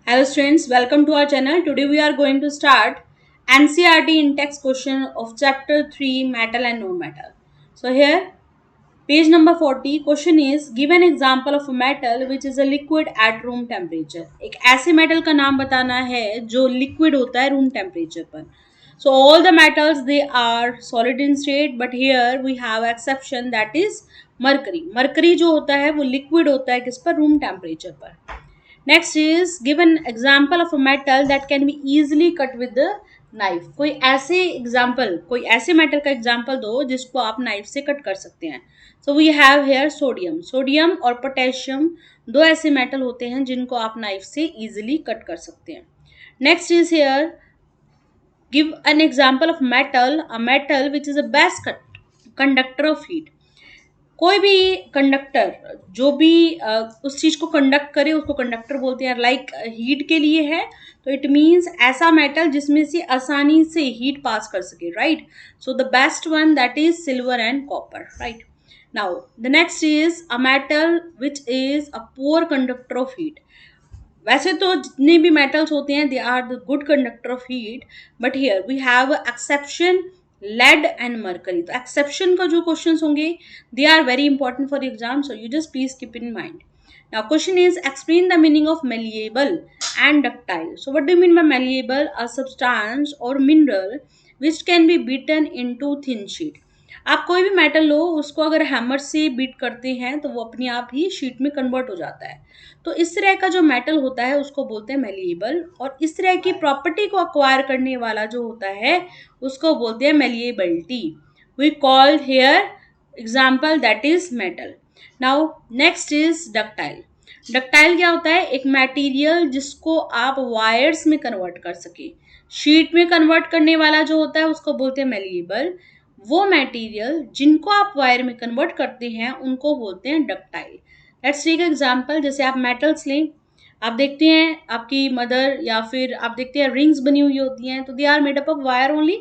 Hello students, welcome to our channel. Today we are going to start NCERT in-text question of chapter 3 metal and non-metal. So here page number 40 question is give an example of a metal which is a liquid at room temperature. एक ऐसे metal का नाम बताना है जो liquid होता है room temperature पर. So all the metals they are solid in state but here we have exception that is mercury. Mercury जो होता है वो liquid होता है किस पर room temperature पर. Next is give an example of a metal that can be easily cut with the knife. कोई ऐसे मेटल का एग्जाम्पल दो जिसको आप नाइफ से कट कर सकते हैं. So we have here sodium और पोटेशियम दो ऐसे मेटल होते हैं जिनको आप नाइफ से इजिली कट कर सकते हैं. Next is here give an example of metal a metal which is a best conductor of heat. कोई भी कंडक्टर जो भी उस चीज को कंडक्ट करे उसको कंडक्टर बोलते हैं. लाइक हीट के लिए है तो इट मीन्स ऐसा मेटल जिसमें से आसानी से हीट पास कर सके. Right. So the best one that is silver and copper. Right. Now the next is a metal which is a poor conductor of heat. वैसे तो जितने भी मेटल्स होते हैं they are the good conductor of heat but here we have exception lead and mercury. तो exception का जो questions होंगे they are very important for exam, so you just please keep in mind. Now question is explain the meaning of malleable and ductile. So what do you mean by malleable? A substance or mineral which can be beaten into thin sheet. आप कोई भी metal लो उसको अगर hammer से beat करते हैं तो वो अपने आप ही शीट में कन्वर्ट हो जाता है. तो इस तरह का जो मेटल होता है उसको बोलते हैं मेलिएबल और इस तरह की प्रॉपर्टी को अक्वायर करने वाला जो होता है उसको बोलते हैं malleability. We called here example that is metal. Now next is ductile. Ductile क्या होता है? एक मटेरियल जिसको आप वायर्स में कन्वर्ट कर सके. शीट में कन्वर्ट करने वाला जो होता है उसको बोलते हैं मेलिएबल. वो मटेरियल जिनको आप वायर में कन्वर्ट करते हैं उनको बोलते हैं डक्टाइल. Let's take example. जैसे आप मेटल्स लें, आप देखते हैं आपकी मदर या फिर आप देखते हैं रिंग्स बनी हुई होती हैं तो they are made up of wire only.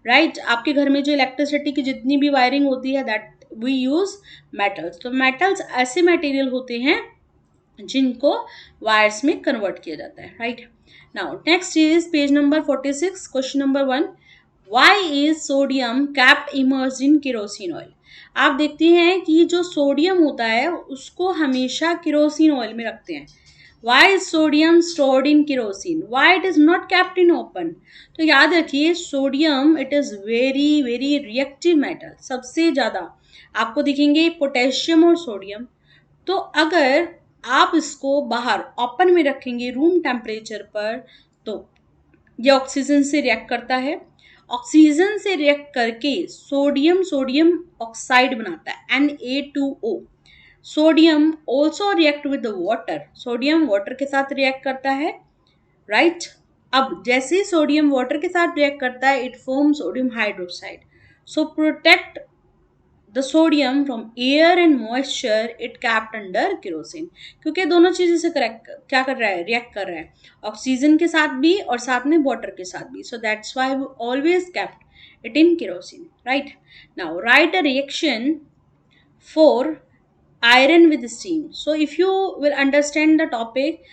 Right. आपके घर में जो इलेक्ट्रिसिटी की जितनी भी वायरिंग होती है दैट वी यूज मेटल्स. तो मेटल्स ऐसे मटेरियल होते हैं जिनको वायर्स में कन्वर्ट किया जाता है. Right. Now next is page number 46 question number 1. Why is sodium kept immersed in kerosene oil. आप देखते हैं कि जो सोडियम होता है उसको हमेशा केरोसिन ऑयल में रखते हैं. Why is sodium stored in kerosene. Why it is not kept in open. तो याद रखिए sodium it is very very reactive metal. सबसे ज्यादा आपको दिखेंगे पोटेशियम और सोडियम. तो अगर आप इसको बाहर ओपन में रखेंगे रूम टेम्परेचर पर तो ये ऑक्सीजन से रिएक्ट करता है. ऑक्सीजन से रिएक्ट करके सोडियम सोडियम ऑक्साइड बनाता है Na2O. Sodium also react with water. Sodium water के साथ रिएक्ट करता है. राइट. अब जैसे सोडियम वाटर के साथ रिएक्ट करता है it form sodium hydroxide. So protect the sodium from air and moisture it kept under kerosene. क्योंकि दोनों चीजें से क्या कर रहा है? रिएक्ट कर रहा है ऑक्सीजन के साथ भी और साथ में वाटर के साथ भी. So that's why we always kept it in kerosene. Right. Now write a reaction for iron with steam. So if you will understand the topic,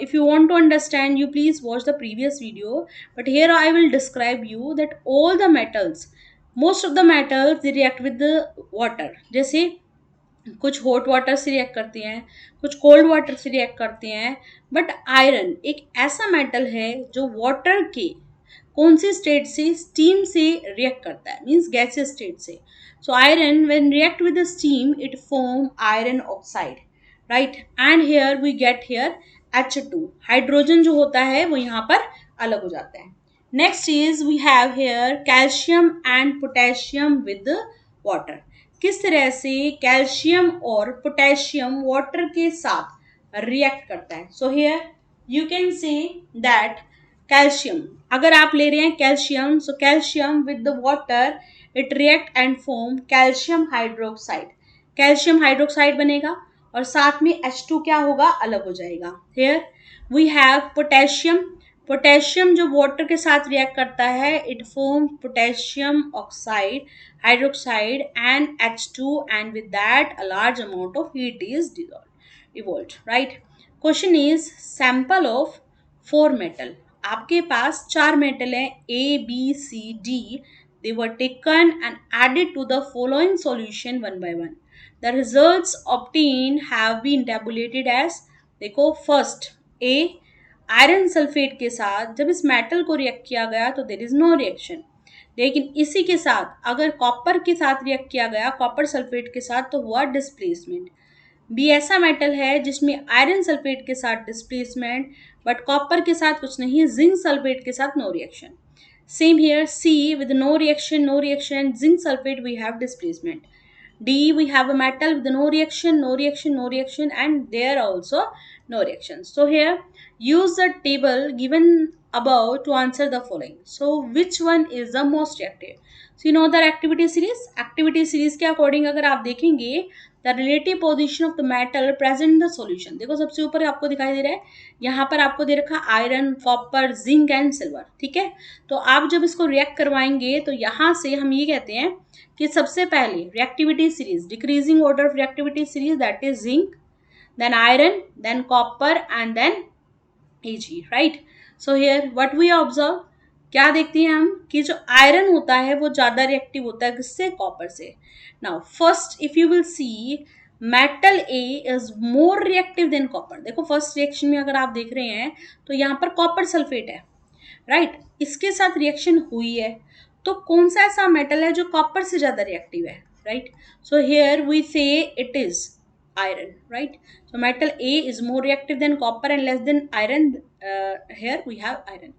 if you want to understand you please watch the previous video, but here I will describe you that all the metals, most of the metals they react with the water. जैसे कुछ hot water से react करते हैं, कुछ cold water से react करते हैं. But iron एक ऐसा मेटल है जो वाटर के कौन सी स्टेट से? स्टीम से रिएक्ट करता है, मीन्स गैसियस स्टेट से. So iron when react with the steam it form iron oxide. Right. And here we get here H2. Hydrogen जो होता है वो यहाँ पर अलग हो जाता है. Next is we have here calcium and potassium with water. किस तरह से कैल्शियम और पोटेशियम वाटर के साथ रिएक्ट करता है. So here you can say that calcium अगर आप ले रहे हैं calcium, so calcium with the water it react and form calcium hydroxide. Calcium hydroxide बनेगा और साथ में H2 क्या होगा? अलग हो जाएगा. Here we have potassium. Potassium जो वाटर के साथ रिएक्ट करता है it form potassium oxide hydroxide and H2 and with that a large amount of heat is evolved. Right. Question is sample of 4 metal, आपके पास 4 मेटल है A B C D, they were taken and added to the following solution one by one. The results obtained have been tabulated as, देखो first A iron sulphate के साथ जब इस metal को react किया गया तो देर इज नो रिएक्शन, लेकिन इसी के साथ अगर कॉपर के साथ रिएक्ट किया गया कॉपर सल्फेट के साथ तो हुआ डिस्प्लेसमेंट। बी ऐसा मेटल है जिसमें आयरन सल्फेट के साथ डिस्प्लेसमेंट बट कॉपर के साथ कुछ नहीं, जिंक सल्फेट के साथ no reaction. Same here C with no reaction zinc sulphate we have displacement. D we have a metal with no reaction and there also no reaction. So here use the table given above to answer the following. So which one is the most reactive? So you know the activity series के according अगर आप देखेंगे the relative position of the metal present in the solution, देखो सबसे ऊपर आपको दिखाई दे रहा है, यहाँ पर आपको दे रखा iron copper zinc and silver, ठीक है। तो आप जब इसको रिएक्ट करवाएंगे तो यहाँ से हम ये कहते हैं कि सबसे पहले reactivity series, decreasing order of reactivity series, that is zinc, then iron, then copper and then Ag, right. So here what we observe, क्या देखते हैं हम कि जो आयरन होता है वो ज्यादा रिएक्टिव होता है किससे, कॉपर से। Now first if you will see metal A is more reactive than copper, देखो फर्स्ट रिएक्शन में अगर आप देख रहे हैं तो यहाँ पर कॉपर सल्फेट है, राइट, इसके साथ रिएक्शन हुई है, तो कौन सा ऐसा मेटल है जो कॉपर से ज्यादा रिएक्टिव है, राइट। सो हियर वी से it is iron, right? So metal A is more reactive than copper and less than iron. Here we have iron.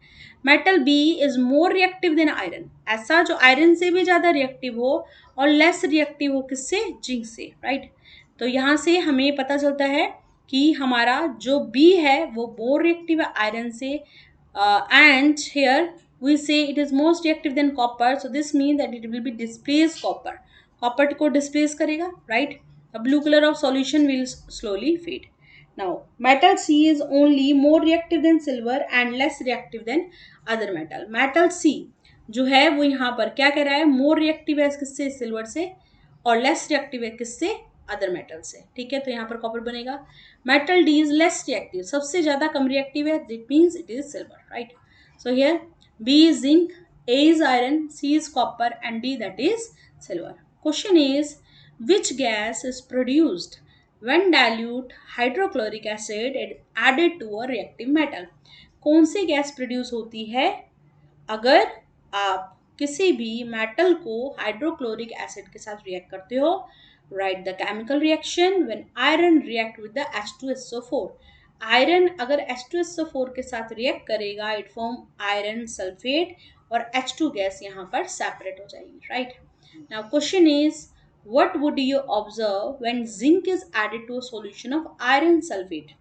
Metal B is more reactive than iron. ऐसा जो iron से भी ज़्यादा reactive हो और less reactive हो किससे, zinc से, right? तो यहाँ से हमें पता चलता है कि हमारा जो B है वो more reactive है iron से, and here we say it is most reactive than copper. So this means that it will be displace copper. Copper को displace करेगा, right? The blue color of solution will slowly fade. Now, metal C is only more reactive than silver and less reactive than other metal. Metal C जो है वो यहाँ पर क्या कह रहा है, more reactive है किससे, सिल्वर से, और less reactive है किससे, अदर मेटल से, ठीक है। तो यहाँ पर कॉपर बनेगा। Metal D is less reactive, सबसे ज्यादा कम रिएक्टिव है, that means it is silver, right. So here B is zinc, A is iron, C is copper and D that is silver. Question is which gas is produced when dilute hydrochloric acid is added to a reactive metal? कौन सी gas produce होती है अगर आप किसी भी metal को hydrochloric acid के साथ रिएक्ट करते हो? Right the chemical reaction when iron react with the H2SO4। Iron अगर H2SO4 के साथ रिएक्ट करेगा इट फॉर्म आयरन सल्फेट और H2 गैस यहाँ पर सेपरेट हो जाएगी, right. Now question is what would you observe when zinc is added to a solution of iron sulfate?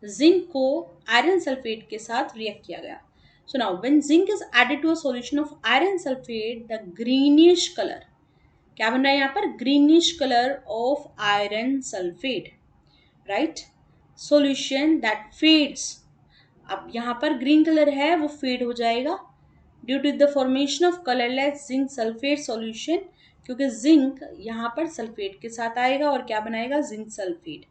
Zinc को आयरन सल्फेट के साथ रिएक्ट किया गया। So now when zinc is added to a solution of iron sulphate the greenish colour, क्या बन रहा है यहाँ पर, greenish colour of iron sulphate, right, solution that fades. अब यहाँ पर ग्रीन कलर है वो फेड हो जाएगा due to the formation of colourless zinc sulphate solution, क्योंकि जिंक यहाँ पर सल्फेट के साथ आएगा और क्या बनाएगा, zinc sulphate,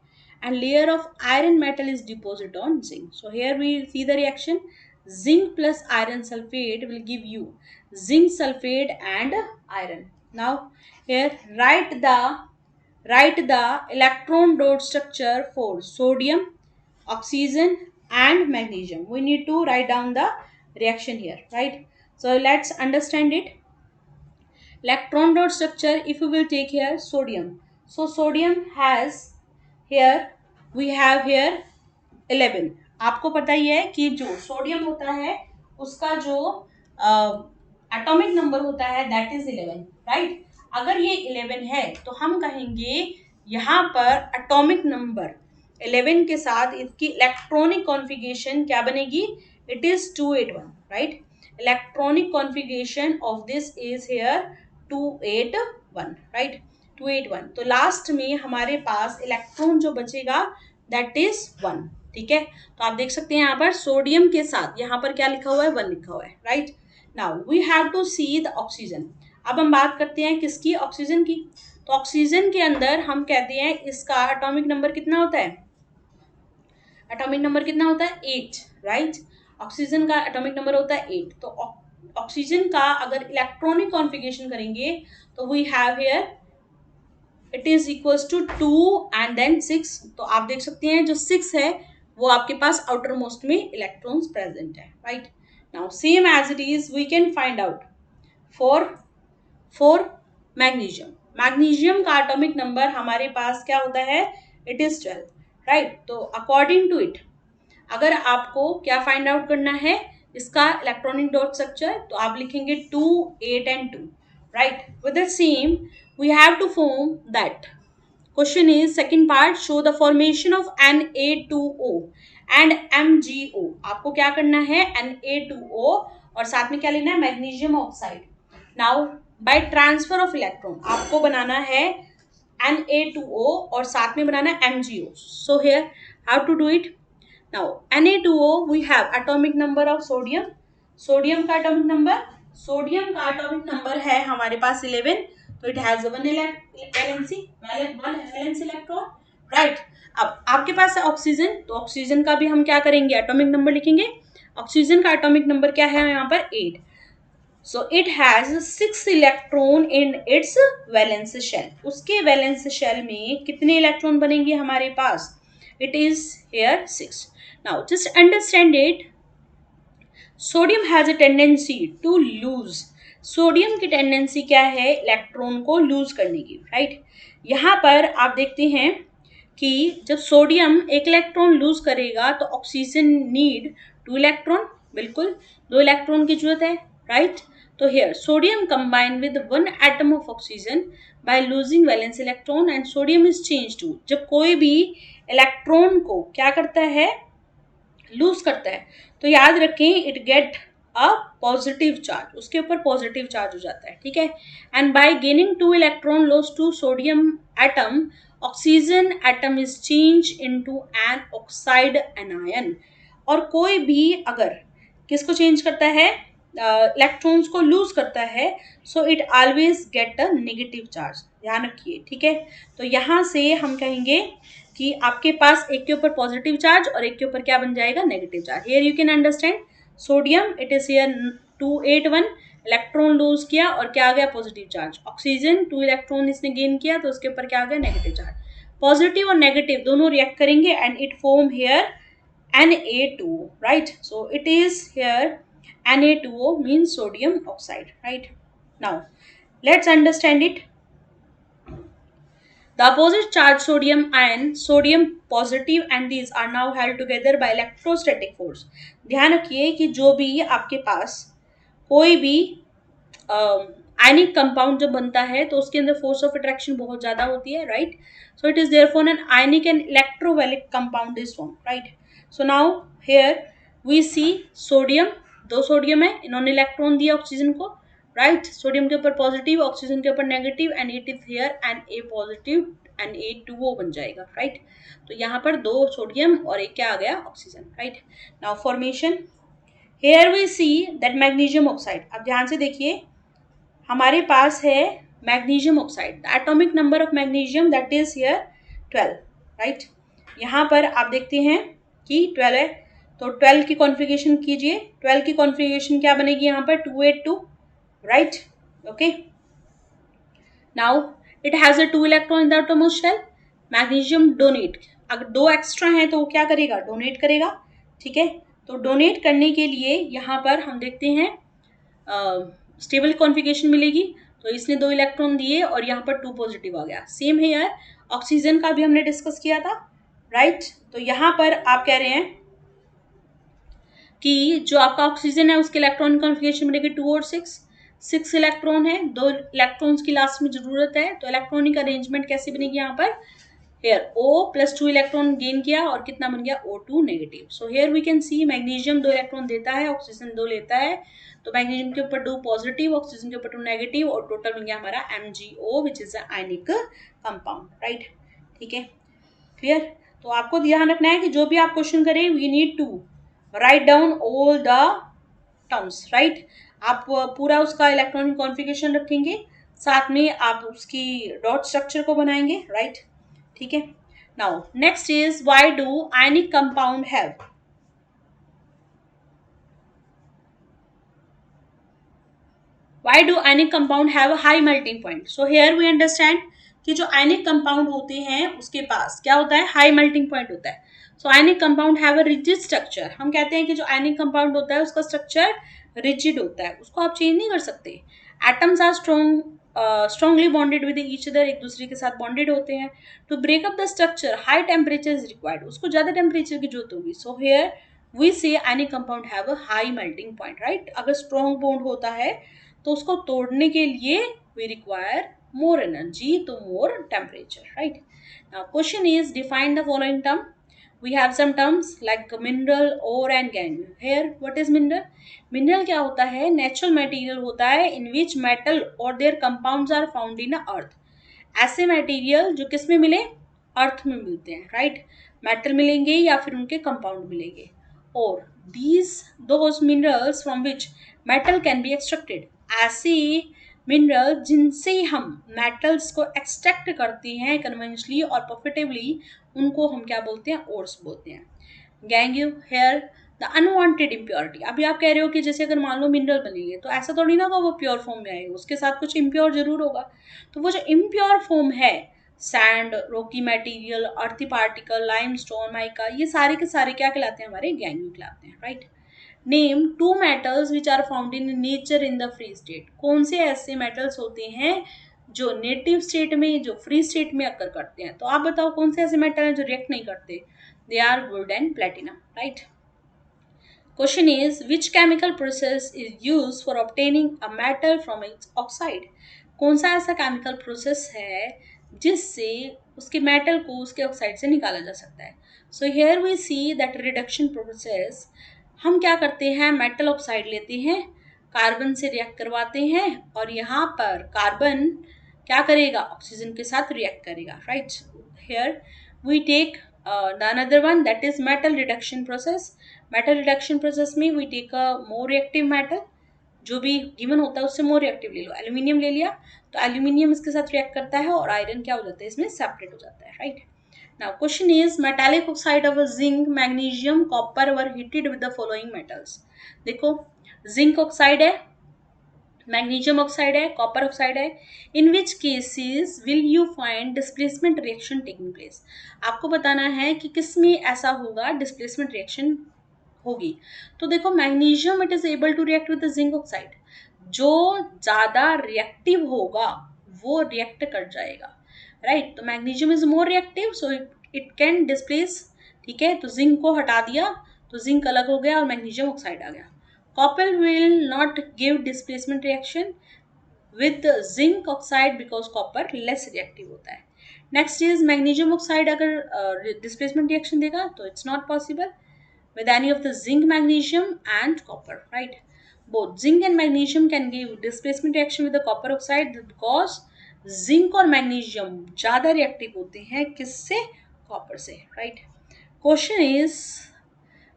and layer of iron metal is deposited on zinc. So here we see the reaction, zinc plus iron sulfate will give you zinc sulfate and iron. Now here write the electron dot structure for sodium, oxygen and magnesium. We need to write down the reaction here, right? So let's understand it. Electron dot structure, if we will take here sodium, so sodium has here we have here 11। आपको पता ही है कि जो sodium होता है उसका जो atomic number होता है दैट इज 11, राइट। अगर ये 11 है तो हम कहेंगे यहाँ पर एटॉमिक नंबर 11 के साथ इसकी इलेक्ट्रॉनिक कॉन्फ़िगरेशन क्या बनेगी, it is 281, right. Electronic configuration of this is here 281, right, 281। तो लास्ट में हमारे पास इलेक्ट्रॉन जो बचेगा दैट इज 1, ठीक है। तो आप देख सकते हैं यहाँ पर सोडियम के साथ यहाँ पर क्या लिखा हुआ है, 1 लिखा हुआ है, right. Now we have to see the oxygen. अब हम बात करते हैं किसकी, ऑक्सीजन की। तो ऑक्सीजन के अंदर हम कहते हैं इसका एटॉमिक नंबर कितना होता है, एटॉमिक नंबर कितना होता है, 8, राइट। ऑक्सीजन का एटॉमिक नंबर होता है 8। तो ऑक्सीजन का अगर इलेक्ट्रॉनिक कॉन्फ़िगरेशन करेंगे तो we have here it is equals to 2 and then 6। तो आप देख सकते हैं जो 6 है वो आपके पास आउटर मोस्ट में इलेक्ट्रॉन्स प्रेजेंट है, right. Now same as it is we can find out for for magnesium. Magnesium का एटॉमिक नंबर हमारे पास क्या होता है, इट इज 12, राइट। तो अकॉर्डिंग टू इट अगर आपको क्या फाइंड आउट करना है इसका इलेक्ट्रॉनिक डॉट स्ट्रक्चर, तो आप लिखेंगे 2, 8 and 2, right. With the same we have to form that. Question is second part, show the formation of Na2O and MgO। आपको क्या करना है, Na2O और साथ में क्या लेना है, magnesium oxide. Now by transfer of electron आपको बनाना है Na2O और साथ में बनाना है MgO। So here how to do it. Now Na2O we have atomic number of sodium. Sodium का एटॉमिक नंबर है हमारे पास 11। तो it has one valency electron, right. अब आपके पास है ऑक्सीजन, तो ऑक्सीजन का भी हम क्या करेंगे, एटॉमिक नंबर लिखेंगे। ऑक्सीजन का एटॉमिक नंबर क्या है यहाँ पर 8। So it has 6 electron in its valence shell. उसके वैलेंस शेल में कितने इलेक्ट्रॉन बनेंगे हमारे पास, it is here 6। Now just understand it, sodium has a tendency to lose. Sodium की टेंडेंसी क्या है, इलेक्ट्रॉन को लूज करने की, राइट। यहाँ पर आप देखते हैं कि जब सोडियम एक इलेक्ट्रॉन लूज करेगा तो ऑक्सीजन नीड 2 इलेक्ट्रॉन, बिल्कुल 2 इलेक्ट्रॉन की जरूरत है, राइट। तो here sodium combine with 1 atom of oxygen by losing valence electron and sodium is change to. जब कोई भी इलेक्ट्रॉन को क्या करता है, लूज करता है, तो याद रखें it get a positive charge, उसके ऊपर पॉजिटिव चार्ज हो जाता है, ठीक है। And by gaining 2 electron loss to sodium atom, oxygen atom is change into an oxide anion. और कोई भी अगर किसको चेंज करता है, इलेक्ट्रॉन्स को लूज करता है, so it always get a negative charge, ध्यान रखिए, ठीक है। तो यहाँ से हम कहेंगे कि आपके पास एक के ऊपर पॉजिटिव चार्ज और एक के ऊपर क्या बन जाएगा, negative charge. Here you can understand sodium it is here 281 electron lose किया और क्या आ गया, पॉजिटिव चार्ज। ऑक्सीजन 2 इलेक्ट्रॉन इसने गेन किया तो उसके ऊपर क्या आ गया, नेगेटिव चार्ज। पॉजिटिव और नेगेटिव दोनों रिएक्ट करेंगे and it form here Na2O, right? So it is here Na2O means sodium oxide, right? Now let's understand it. The opposite charge sodium ion, sodium positive, and these are now held together by electrostatic force. ध्यान रखिए कि जो भी आपके पास कोई भी ionic compound जब बनता है तो उसके अंदर फोर्स ऑफ अट्रैक्शन बहुत ज्यादा होती है, right. So it is therefore an ionic and electrovalent compound is form, right. So now here we see sodium, 2 sodium है, इन्होंने इलेक्ट्रॉन दिया ऑक्सीजन को, राइट। सोडियम के ऊपर पॉजिटिव, ऑक्सीजन के ऊपर negative, and it is here an A positive and A2O बन जाएगा, राइट। तो यहाँ पर 2 सोडियम और एक क्या आ गया, oxygen, right. Now formation, here we see that magnesium oxide. अब ध्यान से देखिए हमारे पास है magnesium oxide, the atomic number of magnesium that is here 12, right. यहाँ पर आप देखते हैं कि 12 है, तो 12 की कॉन्फ़िगरेशन कीजिए। 12 की कॉन्फ़िगरेशन क्या बनेगी यहाँ पर, 282, right, okay. Now it has a 2 electron in the outermost shell. Magnesium donate, अगर 2 एक्स्ट्रा हैं तो वो क्या करेगा, डोनेट करेगा, ठीक है। तो डोनेट करने के लिए यहाँ पर हम देखते हैं स्टेबल कॉन्फ़िगरेशन मिलेगी, तो इसने 2 इलेक्ट्रॉन दिए और यहाँ पर 2 पॉजिटिव आ गया। सेम है यार, ऑक्सीजन का भी हमने डिस्कस किया था, राइट। तो यहाँ पर आप कह रहे हैं कि जो आपका ऑक्सीजन है उसके इलेक्ट्रॉन कॉन्फ़िगरेशन मिलेगी 2 और 6 इलेक्ट्रॉन है, 2 इलेक्ट्रॉन्स की लास्ट में जरूरत है, तो इलेक्ट्रॉनिक अरेंजमेंट कैसे बनेगी यहाँ पर, here O plus 2 electron gain किया और कितना बन गया, O2 negative. So here we can see magnesium 2 electron देता है, ऑक्सीजन 2 लेता है, तो मैग्नीशियम के ऊपर 2 पॉजिटिव, ऑक्सीजन के ऊपर 2 नेगेटिव, और टोटल बन गया हमारा MgO which is ionic compound, right, ठीक है, क्लियर। तो आपको ध्यान रखना है कि जो भी आप क्वेश्चन करें we need to write down all the terms, right. आप पूरा उसका इलेक्ट्रॉनिक कॉन्फ़िगरेशन रखेंगे, साथ में आप उसकी डॉट स्ट्रक्चर को बनाएंगे, राइट, ठीक है। Now next is why do ionic compound have Why do ionic compound have a high melting point? So here we understand कि जो ionic compound होते हैं उसके पास क्या होता है, high melting point होता है. So ionic compound have a rigid structure. हम कहते हैं कि जो ionic compound होता है उसका structure rigid होता है, उसको आप change नहीं कर सकते. Atoms are strongly bonded with each other, एक दूसरे के साथ bonded होते हैं. To break up the structure, high temperature is required. उसको ज़्यादा temperature की जरूरत होगी. So here we say ionic compound have a high melting point, right? अगर strong bond होता है तो उसको तोड़ने के लिए we require more energy to more temperature, right? Now question is define the following term. We have some terms like mineral, ore and gangue. Here what is mineral? Mineral क्या होता है? Natural material होता है in which metal or their compounds are found in earth. ऐसे material जो किस में मिले, अर्थ में मिलते हैं, राइट? मेटल मिलेंगे या फिर उनके कंपाउंड मिलेंगे. और these those minerals from which metal can be extracted, ऐसे मिनरल जिनसे हम मेटल्स को एक्सट्रैक्ट करते हैं कन्वेंशनली और प्रॉफिटेबली, उनको हम क्या बोलते हैं, ओर्स बोलते हैं. गैंग्यू हेयर द अनवांटेड इम्प्योरिटी. अभी आप कह रहे हो कि जैसे अगर मान लो मिनरल बनेंगे तो ऐसा थोड़ी ना होगा वो प्योर फॉर्म में आएगा, उसके साथ कुछ इम्प्योर जरूर होगा. तो वो जो इम्प्योर फॉर्म है, सैंड, रॉकी मटेरियल, अर्थी पार्टिकल, लाइमस्टोन, माइका, ये सारे के सारे क्या कहलाते हैं, हमारे गैंग्यू कहलाते हैं, right? Name two metals which are found in nature in the free state. कौन से ऐसे मेटल्स होते हैं जो नेटिव स्टेट में, जो फ्री स्टेट में अकर करते हैं? तो आप बताओ कौन से ऐसे मेटल हैं जो रिएक्ट नहीं करते? They are gold and platinum, right? Question is which chemical process is used for obtaining a metal from its oxide? कौन सा ऐसा केमिकल प्रोसेस है जिससे उसके मेटल को उसके ऑक्साइड से निकाला जा सकता है? So here we see that reduction process. हम क्या करते हैं, मेटल ऑक्साइड लेते हैं, कार्बन से रिएक्ट करवाते हैं और यहाँ पर कार्बन क्या करेगा, ऑक्सीजन के साथ रिएक्ट करेगा, right? Here we take the another one, that is metal reduction process. metal reduction process में we take a more reactive metal, जो भी गिवन होता है उससे more reactive ले लो. एल्यूमिनियम ले लिया तो एल्यूमिनियम इसके साथ रिएक्ट करता है और आयरन क्या हो जाता है, इसमें सेपरेट हो जाता है, right? Now question is metallic oxide of zinc, magnesium, copper were heated with the following metals. देखो जिंक ऑक्साइड है, मैग्नीशियम ऑक्साइड है, कॉपर ऑक्साइड है. In which cases will you find displacement reaction taking place. आपको बताना है कि किस में ऐसा होगा, डिस्प्लेसमेंट रिएक्शन होगी. तो देखो magnesium it is able to react with the zinc oxide. जो ज़्यादा रिएक्टिव होगा वो रिएक्ट कर जाएगा, राइट? तो magnesium is more reactive so it can displace, ठीक है? तो जिंक को हटा दिया तो जिंक अलग हो गया और मैग्नीशियम ऑक्साइड आ गया. Copper will not give displacement reaction with zinc oxide because copper less reactive होता है. Next is magnesium oxide अगर displacement reaction देगा तो it's not possible with any of the zinc, magnesium and copper, right? Both zinc and magnesium can give displacement reaction with the copper oxide because zinc और magnesium ज़्यादा reactive होते हैं किससे, copper से, right? Question is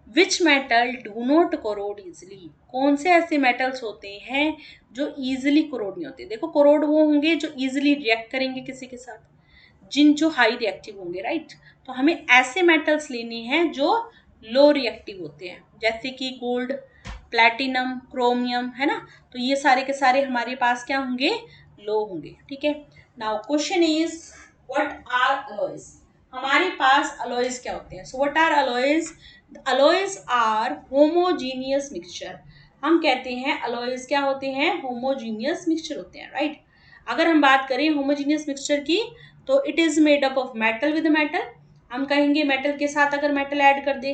which metal do not corrode easily. कौन से ऐसे metals होते हैं जो ईजिली कोरोड नहीं होते? देखो कोरोड वो होंगे जो ईजिली रिएक्ट करेंगे किसी के साथ, जो हाई रिएक्टिव होंगे, राइट? तो हमें ऐसे मेटल्स लेने हैं जो लो रिएक्टिव होते हैं, जैसे कि गोल्ड, प्लैटिनम, क्रोमियम, है ना? तो ये सारे के सारे हमारे पास क्या होंगे, लो होंगे, ठीक है? Now question is what are alloys. हमारे पास अलॉयज क्या होते हैं? So what are alloys? Alloys are homogeneous mixture. हम कहते हैं अलॉयज क्या होते हैं, होमोजीनियस मिक्सचर होते हैं, राइट? अगर हम बात करें होमोजीनियस मिक्सचर की तो it is made up of metal with metal. हम कहेंगे मेटल के साथ अगर मेटल ऐड कर दे,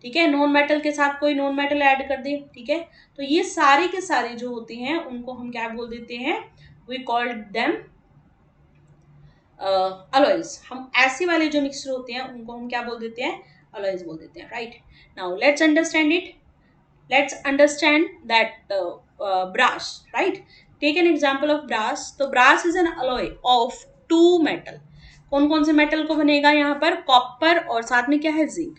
ठीक है, नॉन मेटल के साथ कोई नॉन मेटल ऐड कर दे, ठीक है, तो ये सारे के सारे जो होते हैं उनको हम क्या बोल देते हैं, वी कॉल्ड देम अलॉयज. हम ऐसे वाले जो मिक्सचर होते हैं उनको हम क्या बोल देते हैं, अलॉयज बोल देते हैं, right? Now let's understand it. Let's understand that brass, right? Take an example of brass. तो brass is an alloy of two metal. कौन कौन से मेटल को बनेगा यहाँ पर, कॉपर और साथ में क्या है, zinc.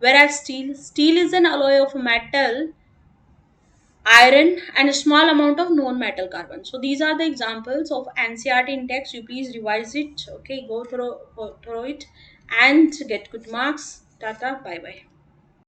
whereas steel is an alloy of metal, iron and a small amount of non-metal carbon. So these are the examples of NCERT in text. You please revise it, okay, go through it and get good marks. Tata, bye bye.